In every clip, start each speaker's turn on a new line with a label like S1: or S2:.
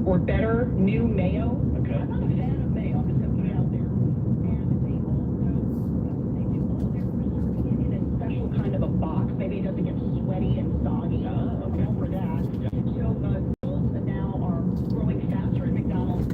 S1: or better new mayo.
S2: Okay.
S1: I'm not a fan of mayo. I'm just going to put it out there. And they do all their preserving it in a special kind of a box. Maybe it doesn't get sweaty and soggy. Okay. For that. Yeah. So those now are growing faster in McDonald's.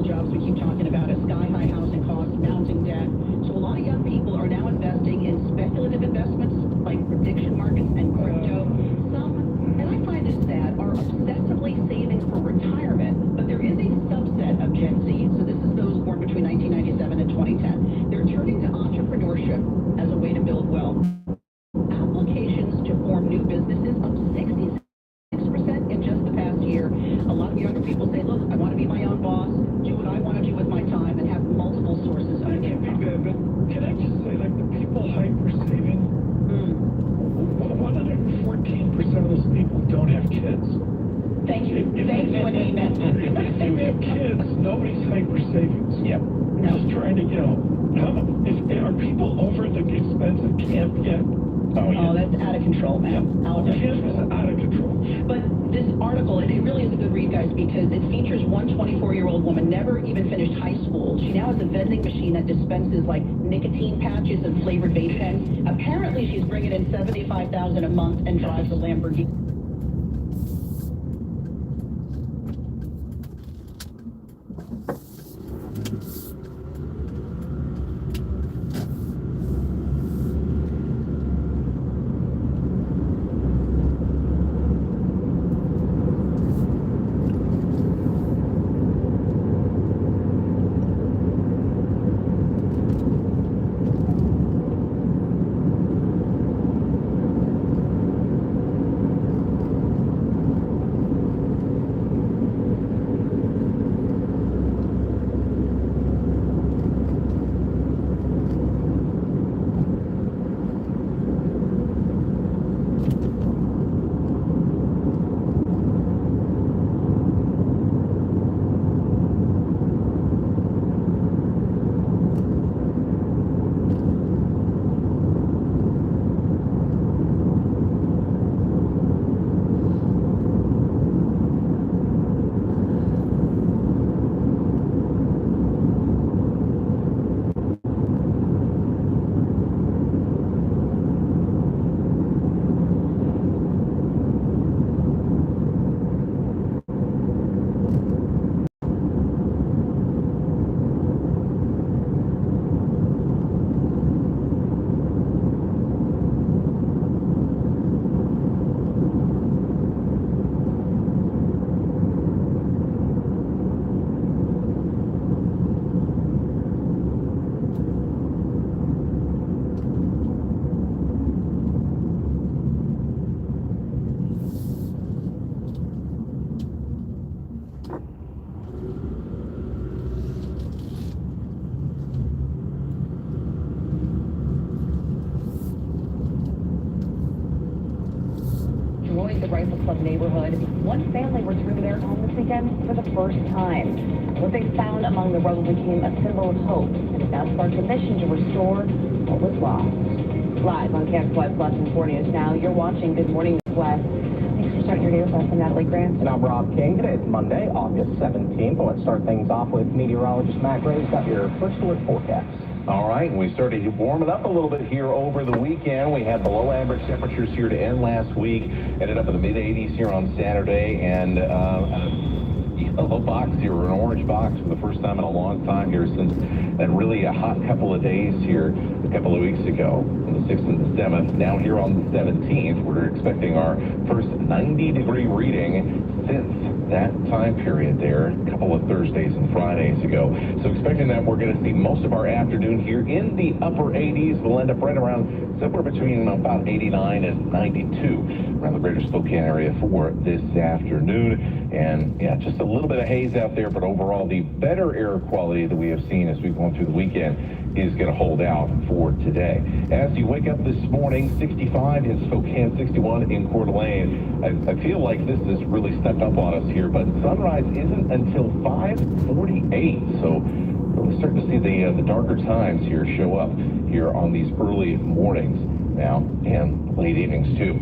S1: Jobs we keep talking about, a sky-high housing costs, mounting debt. So a lot of young people are now investing in speculative investments like prediction markets and crypto. Some, and I find this sad, are obsessively saving for retirement, but there is a subset of Gen Z, so this is those born between 1997 and 2010. They're turning to entrepreneurship as a way to build wealth. Applications to form new businesses up 66% in just the past year. A lot of younger people say, look, I want to be my own boss, do what I want to do with my time, and have multiple sources of income.
S2: But can I just say, like, the people hyper-saving, 114% of those people don't have kids.
S1: Thank you. Thank you and amen.
S2: If you have kids, nobody's hyper-saving.
S1: Yep.
S2: No. Just trying to, are people over the expensive camp yet?
S1: Oh, that's out of control, man. Out of
S2: control. Out of control.
S1: But this article, it really is a good read, guys, because it features one 24-year-old woman, never even finished high school. She now has a vending machine that dispenses, like, nicotine patches and flavored vape pens. Apparently, she's bringing in $75,000 a month and drives a Lamborghini. The Rifle Club neighborhood. One family returned to their home this weekend for the first time. What they found among the rubble became a symbol of hope, and it now sparked a mission to restore what was lost. Live on Campus West Lesson 4 News Now, you're watching Good Morning West. Thanks for starting your day with us. I'm Natalie Grant.
S3: And I'm Rob King. Today is Monday, August 17th. Let's start things off with meteorologist Matt Gray's got your first alert forecast.
S4: All right, we started warming up a little bit here over the weekend. We had below average temperatures here to end last week. Ended up in the mid-80s here on Saturday, and yellow box here, or an orange box for the first time in a long time here since that really a hot couple of days here a couple of weeks ago. On the 6th and the 7th, now here on the 17th, we're expecting our first 90-degree reading since that time period there, a couple of Thursdays and Fridays ago. So expecting that we're going to see most of our afternoon here in the upper 80s. We'll end up right around somewhere between about 89 and 92 around the greater Spokane area for this afternoon. And yeah, just a little bit of haze out there, but overall the better air quality that we have seen as we've gone through the weekend is going to hold out for today. As you wake up this morning, 65 in Spokane, 61 in Coeur d'Alene. I feel like this has really stepped up on us here, but sunrise isn't until 5:48. So we're starting to see the darker times here show up here on these early mornings now and late evenings too.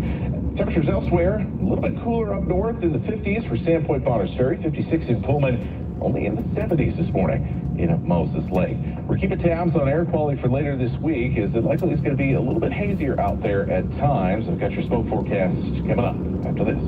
S4: Temperatures elsewhere, a little bit cooler up north in the 50s for Sandpoint Bonners Ferry, 56 in Pullman, only in the 70s this morning in Moses Lake. We're keeping tabs on air quality for later this week, as it likely is going to be a little bit hazier out there at times. I've got your smoke forecast coming up after this.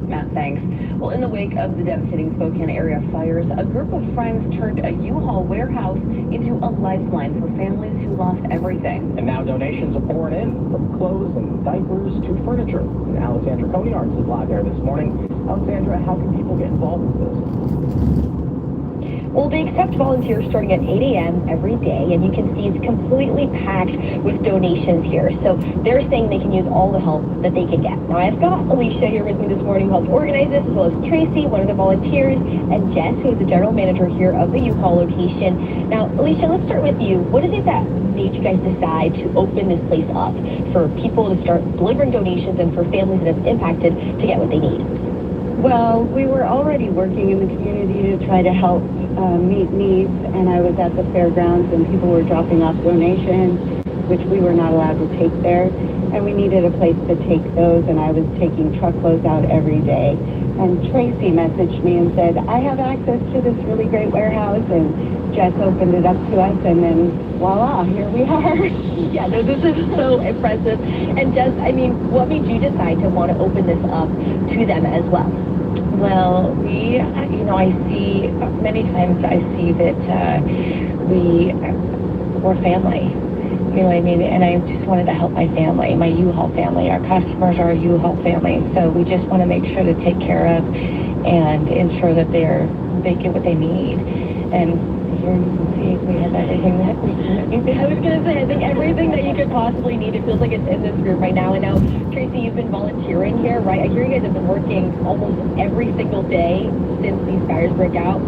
S5: Matt, thanks. Well, in the wake of the devastating Spokane area fires, a group of friends turned a U-Haul warehouse into a lifeline for families who lost everything.
S3: And now donations are pouring in, from clothes and diapers to furniture. And Alexandra Coneyards is live there this morning. Alexandra, how can people get involved with this?
S5: Well, they accept volunteers starting at 8 a.m. every day, and you can see it's completely packed with donations here. So they're saying they can use all the help that they can get. Now, I've got Alicia here with me this morning who helped organize this, as well as Tracy, one of the volunteers, and Jess, who is the general manager here of the U-Haul location. Now, Alicia, let's start with you. What is it that made you guys decide to open this place up for people to start delivering donations and for families that have impacted to get what they need?
S6: Well, we were already working in the community to try to help meet needs, and I was at the fairgrounds and people were dropping off donations, which we were not allowed to take there, and we needed a place to take those, and I was taking truckloads out every day. And Tracy messaged me and said, I have access to this really great warehouse, and Jess opened it up to us, and then voila, here we are.
S5: Yeah, no, this is so impressive. And Jess, I mean, what made you decide to want to open this up to them as well?
S7: Well, I see, many times I see that we're family, you know what I mean? And I just wanted to help my family, my U-Haul family. Our customers are a U-Haul family, so we just want to make sure to take care of and ensure that they get what they need. And here you can see we have everything that we need.
S5: I was going to say, I think everything that you could possibly need, it feels like it's in this room right now. And now, Tracy, you've been volunteering here, right? I hear you guys have been working almost every single day since these fires broke out.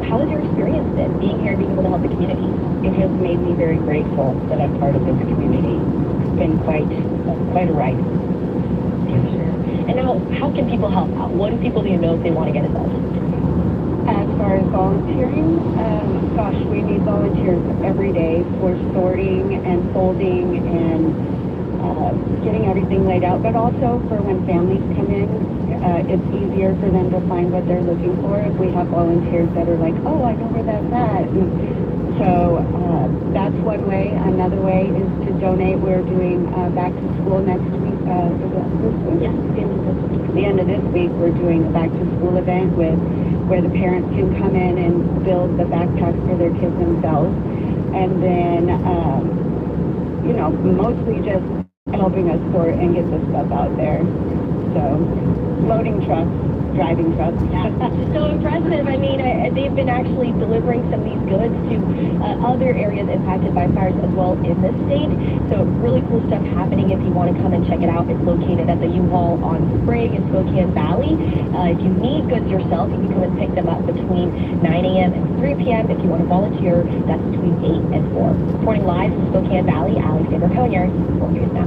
S5: How has your experience been, being here and being able to help the community?
S6: It has made me very grateful that I'm part of this community. It's been quite a ride.
S5: Sure. And now, how can people help out? What do people need to know if they want to get involved?
S6: As far as volunteering, gosh, we need volunteers every day for sorting and folding and getting everything laid out, but also for when families come in, it's easier for them to find what they're looking for. If we have volunteers that are like, oh, I know where that's at. And so that's one way. Another way is to donate. We're doing back to school next week. This week?
S5: Yes,
S6: The end of this week, we're doing a back to school event where the parents can come in and build the backpacks for their kids themselves. And then, mostly just helping us sort and get the stuff out there. So, loading trucks, driving trucks.
S5: So impressive. I mean, they've been actually delivering some of these goods to other areas impacted by fires as well in this state. So really cool stuff happening. If you want to come and check it out, it's located at the U-Haul on Sprague in Spokane Valley. If you need goods yourself, you can come and pick them up between 9 a.m. and 3 p.m. If you want to volunteer, that's between 8 and 4. Reporting live from Spokane Valley, Alexandra Coneyards, 4 News Now.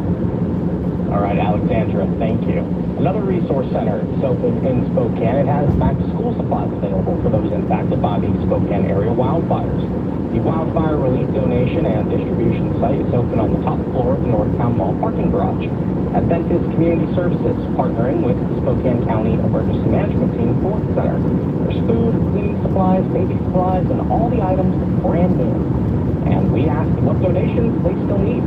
S3: All right, Alexandra, thank you. Another resource center is open in Spokane. It has back-to-school supplies available for those impacted by the Spokane area wildfires. The wildfire relief donation and distribution site is open on the top floor of the Northtown Mall parking garage. Adventist Community Services, partnering with the Spokane County Emergency Management Team for the center. There's food, cleaning supplies, baby supplies, and all the items brand new. And we asked what donations they still need.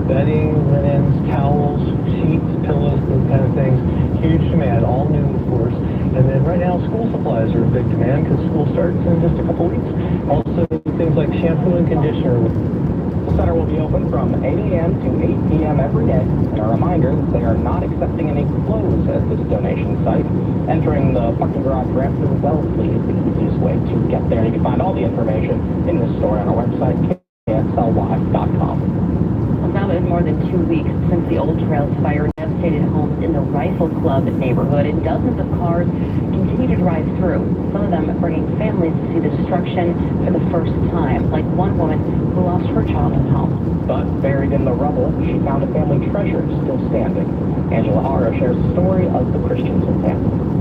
S8: Bedding, linens, towels, sheets, pillows, those kind of things. Huge demand, all new, of course. And then right now, school supplies are in big demand because school starts in just a couple weeks. Also, things like shampoo and conditioner.
S3: The center will be open from 8 a.m. to 8 p.m. every day. And a reminder that they are not accepting any clothes at this donation site. Entering the parking garage ramp through Wellesley is the easiest way to get there. You can find all the information in the store on our website, ksly.com.
S9: It's now been more than 2 weeks since the Old Trails fire devastated homes in the Rifle Club neighborhood, and dozens of cars continue to drive through, some of them bringing families to see the destruction for the first time, like one woman who lost her child at home.
S3: But buried in the rubble, she found a family treasure still standing. Angela Hara shares the story of the Christensen family.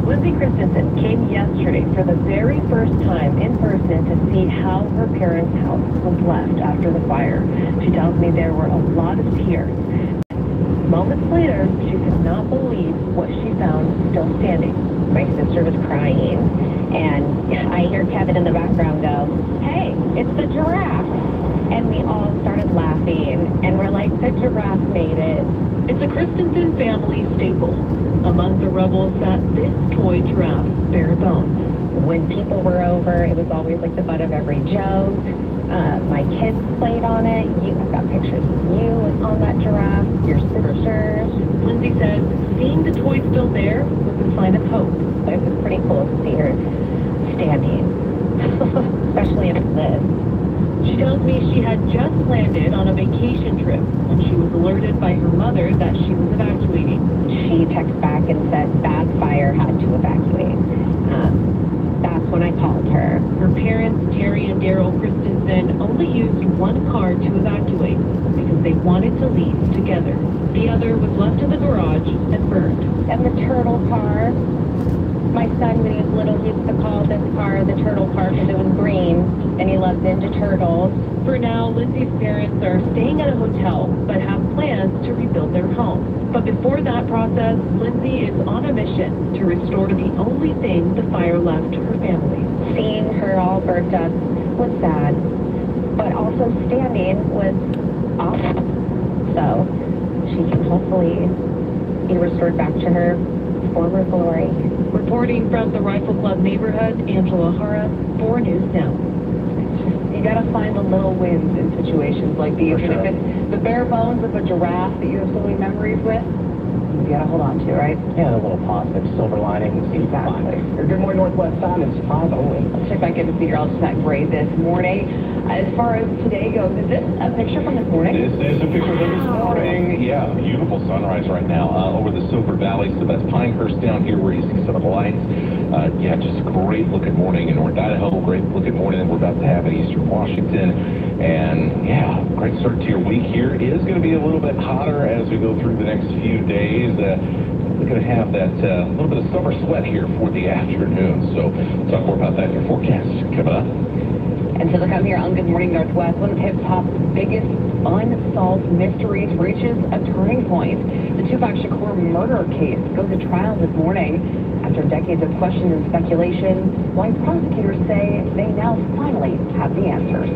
S9: Lindsay Christensen came yesterday for the very first time in person to see how her parents' house was left after the fire. She tells me there were a lot of tears. Moments later, she could not believe what she found still standing.
S5: My sister was crying, and I hear Kevin in the background go, "Hey, it's the giraffe." And we all started laughing, and we're like, the giraffe made it.
S1: It's a Christensen family staple. Among the rubble sat this toy giraffe, bare bones.
S5: When people were over, it was always like the butt of every joke. My kids played on it. I've got pictures of you on that giraffe, your sisters.
S1: Lindsay says seeing the toy still there was a sign of hope.
S5: It was pretty cool to see her standing, especially in this.
S1: She tells me she had just landed on a vacation trip when she was alerted by her mother that she was evacuating.
S5: She texted back and said bad fire, had to evacuate. That's when I called her.
S1: Her parents, Terry and Daryl Christensen, only used one car to evacuate because they wanted to leave together. The other was left in the garage and burned.
S5: And the turtle car. My son, when he was little, he used to call this car the turtle car because it was green, and he loves Ninja Turtles.
S1: For now, Lindsay's parents are staying at a hotel, but have plans to rebuild their home. But before that process, Lindsay is on a mission to restore the only thing the fire left her family.
S5: Seeing her all burnt up was sad, but also standing was awesome. So she can hopefully be restored back to her former glory.
S1: Reporting from the Rifle Club neighborhood, Angela Hara, 4 News Now.
S9: You gotta find the little wins in situations like these.
S8: For sure.
S9: And if it's the bare bones of a giraffe that you have so many memories with, you gotta hold on to, right?
S3: Yeah, a little positive silver lining.
S9: Exactly.
S3: Your Good Morning Northwest time is 5:08.
S9: Let's check back in with Meteorologist Matt Gray this morning. As far as today goes, is this a picture from this morning?
S4: This is a picture from this morning. Yeah, beautiful sunrise right now over the Silver Valley. So that's Pinehurst down here where you see some of the lights. Yeah, just a great looking morning in North Idaho. Great looking morning that we're about to have in Eastern Washington. And yeah, great start to your week here. It is going to be a little bit hotter as we go through the next few days. We're going to have that little bit of summer sweat here for the afternoon. So we'll talk more about that in your forecast coming up.
S9: And to look out here on Good Morning Northwest, one of hip-hop's biggest unsolved mysteries reaches a turning point. The Tupac Shakur murder case goes to trial this morning. After decades of questions and speculation, why prosecutors say they now finally have the answers.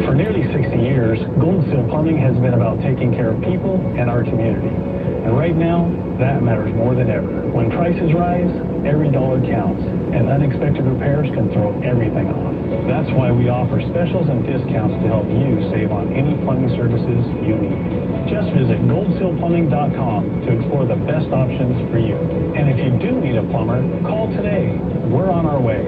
S8: For nearly 60 years, Golden Seal Plumbing has been about taking care of people and our community. And right now, that matters more than ever. When prices rise, every dollar counts, and unexpected repairs can throw everything off. That's why we offer specials and discounts to help you save on any plumbing services you need. Just visit goldsealplumbing.com to explore the best options for you. And if you do need a plumber, call today. We're on our way.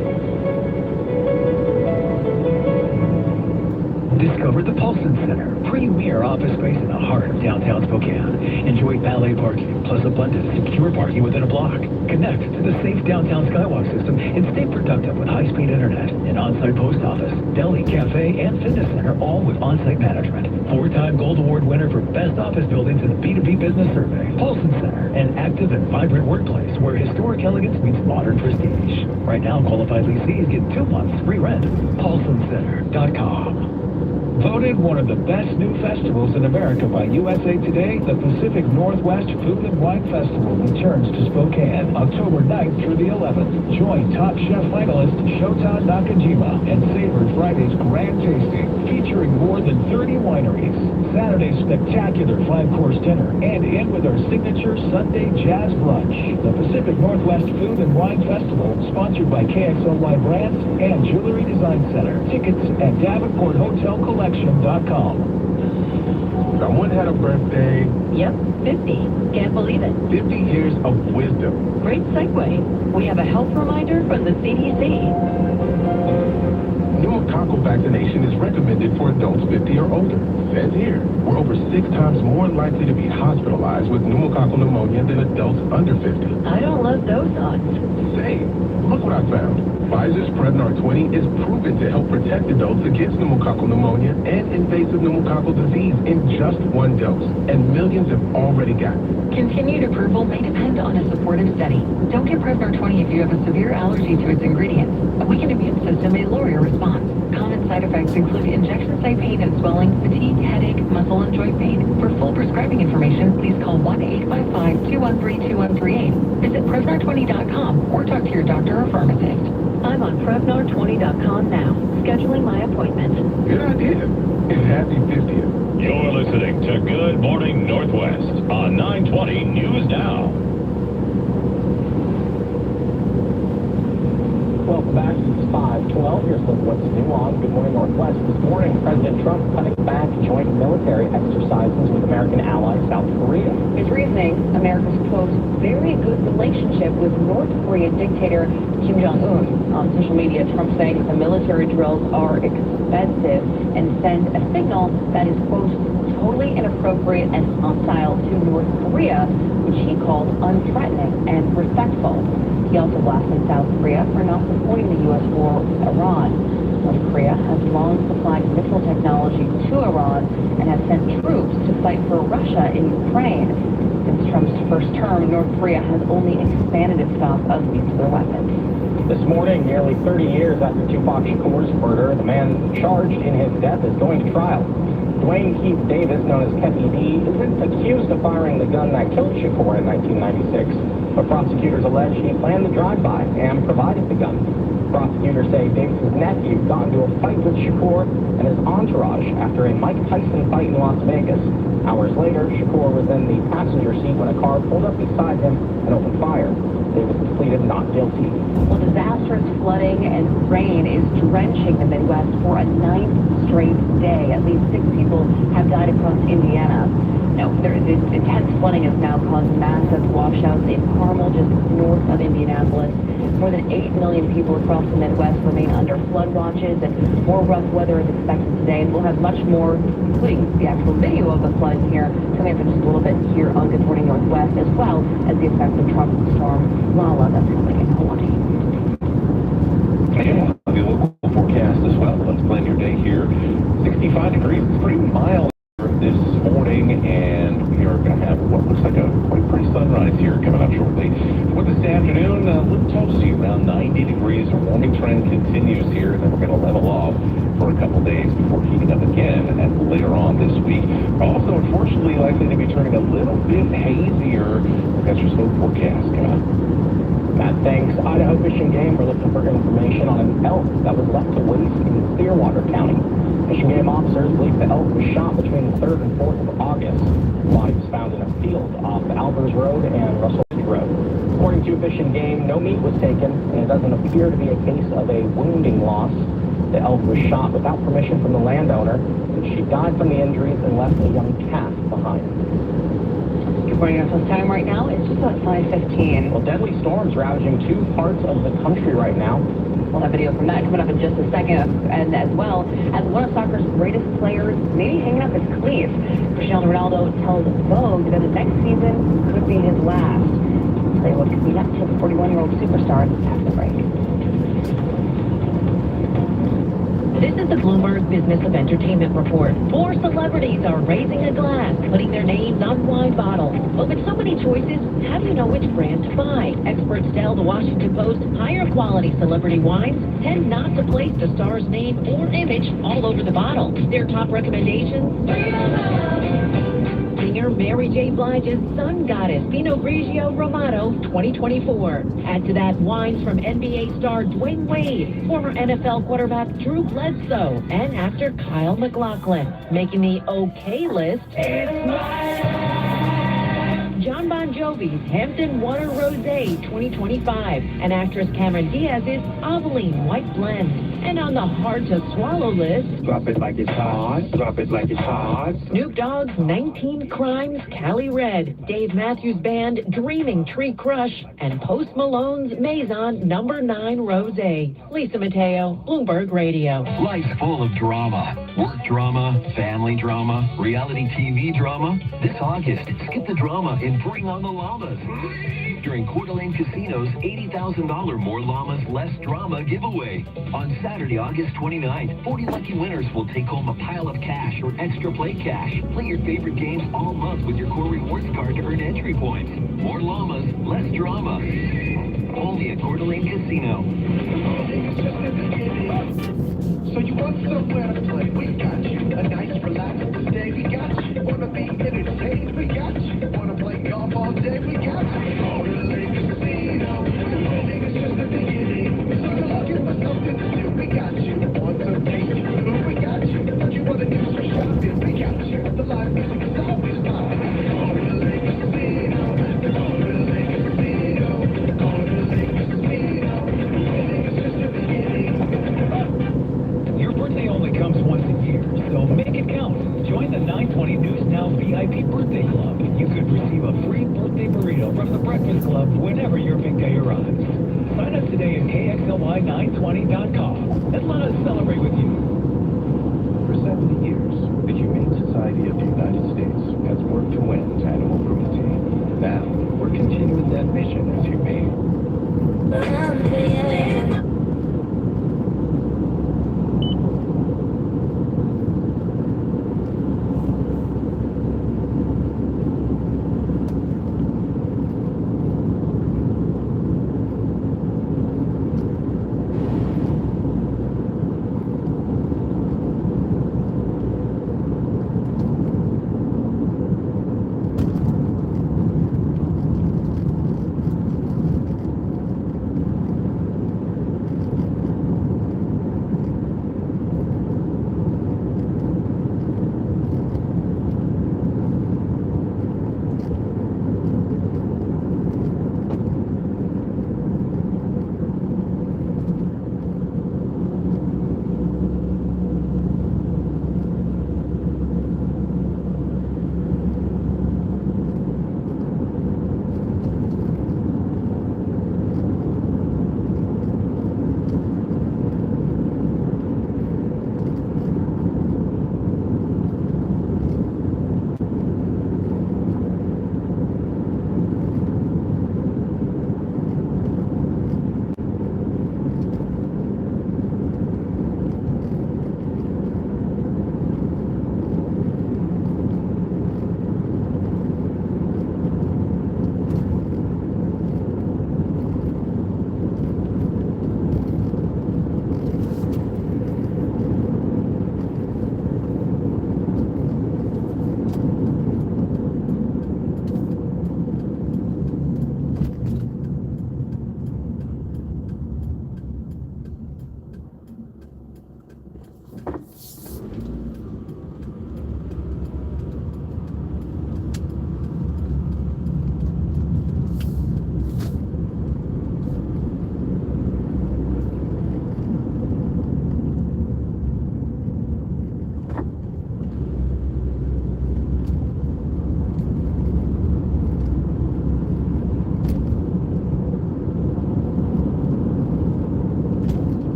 S10: Discover the Paulson Center, premier office space in the heart of downtown Spokane. Enjoy valet parking, plus abundant secure parking within a block. Connect to the safe downtown Skywalk system and stay productive with high-speed internet, an on-site post office, deli, cafe, and fitness center, all with on-site management. 4-time Gold Award winner for Best Office Buildings in the B2B Business Survey. Paulson Center, an active and vibrant workplace where historic elegance meets modern prestige. Right now, qualified leasees get 2 months free rent. PaulsonCenter.com. Voted one of the best new festivals in America by USA Today, the Pacific Northwest Food and Wine Festival returns to Spokane October 9th through the 11th. Join top chef finalist Shota Nakajima and savor Friday's grand tasting, featuring more than 30 wineries. Saturday's spectacular 5-course dinner, and end with our signature Sunday jazz brunch. The Pacific Northwest Food and Wine Festival, sponsored by KXLY Brands and Jewelry Design Center. Tickets at DavenportHotelCollection.com.
S11: Someone had a birthday.
S1: Yep, 50. Can't believe it.
S11: 50 years of wisdom.
S1: Great segue. We have a health reminder from the CDC.
S11: Pneumococcal vaccination is recommended for adults 50 or older. Says here, we're over 6 times more likely to be hospitalized with pneumococcal pneumonia than adults under 50.
S1: I don't love those odds.
S11: Say, look what I found. Pfizer's Prevnar 20 is proven to help protect adults against pneumococcal pneumonia and invasive pneumococcal disease in just 1 dose. And millions have already got it.
S9: Continued approval may depend on a supportive study. Don't get Prevnar 20 if you have a severe allergy to its ingredients. A weakened immune system may lower your response. Common side effects include injection site pain and swelling, fatigue, headache, muscle and joint pain. For full prescribing information, please call 1-855-213-2138. Visit Prevnar20.com or talk to your doctor or pharmacist.
S1: I'm on Prevnar20.com now, scheduling my appointment.
S11: Good idea. And happy 50th.
S12: You're listening to Good Morning Northwest on 920 News Now.
S3: Welcome back. It's 5:12. Here's what's new on Good Morning Northwest. This morning, President Trump cutting back joint military exercises with American ally South Korea.
S9: His reasoning, America's, quote, very good relationship with North Korean dictator Kim Jong-un. On social media, Trump saying the military drills are expensive and send a signal that is, quote, totally inappropriate and hostile to North Korea, which he called unthreatening and respectful. He also blasted South Korea for not supporting the U.S. war with Iran. North Korea has long supplied missile technology to Iran and has sent troops to fight for Russia in Ukraine. Since Trump's first term, North Korea has only expanded its stock of nuclear weapons.
S3: This morning, nearly 30 years after Tupac Shakur's murder, the man charged in his death is going to trial. Dwayne Keith Davis, known as Kepi D, isn't accused of firing the gun that killed Shakur in 1996, but prosecutors allege he planned the drive-by and provided the gun. Prosecutors say Davis's nephew got into a fight with Shakur and his entourage after a Mike Tyson fight in Las Vegas. Hours later, Shakur was in the passenger seat when a car pulled up beside him and opened fire. Davis pleaded not guilty.
S5: Well, disastrous flooding and rain is drenching the Midwest for a 9th straight day. At least 6 people have died across Indiana. Now, intense flooding has now caused massive washouts in Carmel, just north of Indianapolis. More than 8 million people across the Midwest remain under flood watches, and more rough weather is expected today. And we'll have much more, including the actual video of the flood here, coming up in just a little bit here on Good Morning Northwest, as well as the effects of Tropical Storm Lala that's coming in Hawaii.
S4: And the local forecast as well. Let's plan your day here. 65 degrees. It's pretty mild this morning, and we are going to have what looks like a quite pretty sunrise here coming up shortly. For this afternoon, a little toasty, around 90 degrees. Our warming trend continues here, and then we're going to level off for a couple days before heating up again and later on this week. Also, unfortunately, likely to be turning a little bit hazier. We've got your snow forecast coming up.
S3: Matt, thanks. Idaho Fish and Game were looking for information on an elk that was left to waste in Clearwater County. Fish and Game officers believe the elk was shot between the 3rd and 4th of August. The body was found in a field off Albers Road and Russell Road. According to Fish and Game, no meat was taken, and it doesn't appear to be a case of a wounding loss. The elk was shot without permission from the landowner, and she died from the injuries and left a young calf behind.
S9: Good morning, Northwest time right now. It's just about 5:15.
S3: Well, deadly storms ravaging 2 parts of the country right now.
S9: We'll have video from that coming up in just a second, and as well as one of soccer's greatest players maybe hanging up his cleats. Cristiano Ronaldo tells Vogue that the next season could be his last. I'll tell you what could be next for the 41-year-old superstar after the break.
S1: This is the Bloomberg Business of Entertainment Report. 4 celebrities are raising a glass, putting their names on wine bottles. But with so many choices, how do you know which brand to buy? Experts tell the Washington Post higher quality celebrity wines tend not to place the star's name or image all over the bottle. Their top recommendations: singer Mary J. Blige's Sun Goddess Pinot Grigio Romano 2024. Add to that wines from NBA star Dwayne Wade, former NFL quarterback Drew Bledsoe, and actor Kyle MacLachlan. Making the okay list, John Bon Jovi's Hampton Water Rosé 2025, and actress Cameron Diaz's Aveline White Blend. And on the hard-to-swallow list,
S10: Drop it like it's hot. Drop it like it's hot.
S1: Snoop Dogg's 19 Crimes Cali Red, Dave Matthews Band Dreaming Tree Crush, and Post Malone's Maison No. 9 Rosé. Lisa Mateo, Bloomberg Radio.
S10: Life's full of drama. Work drama, family drama, reality TV drama. This August, skip the drama and bring on the llamas. During Coeur d'Alene Casino's $80,000 More Llamas Less Drama giveaway. On Saturday, August 29th, 40 lucky winners will take home a pile of cash or extra play cash. Play your favorite games all month with your Core Rewards card to earn entry points. More llamas, less drama. Only at Coeur d'Alene Casino.
S11: So you want somewhere to play? We got you. A nice relaxing day? We got you. Wanna be entertained? We got you. Wanna play golf all day? We got you. Coeur d'Alene Casino. It's just the beginning. So you're looking for something to do? We got you. Want some tasty food? We got you. If you wanna do some shopping? We got you. The live music is always popping. Coeur d'Alene Casino. Coeur d'Alene Casino. Coeur d'Alene Casino. It's just the beginning.
S10: Your birthday only comes once a year, so make it count. Join the 920 News Now VIP Birthday Club. You could receive a free birthday burrito from the Breakfast Club whenever your big day arrives. Sign up today at KXLY920.com and let us celebrate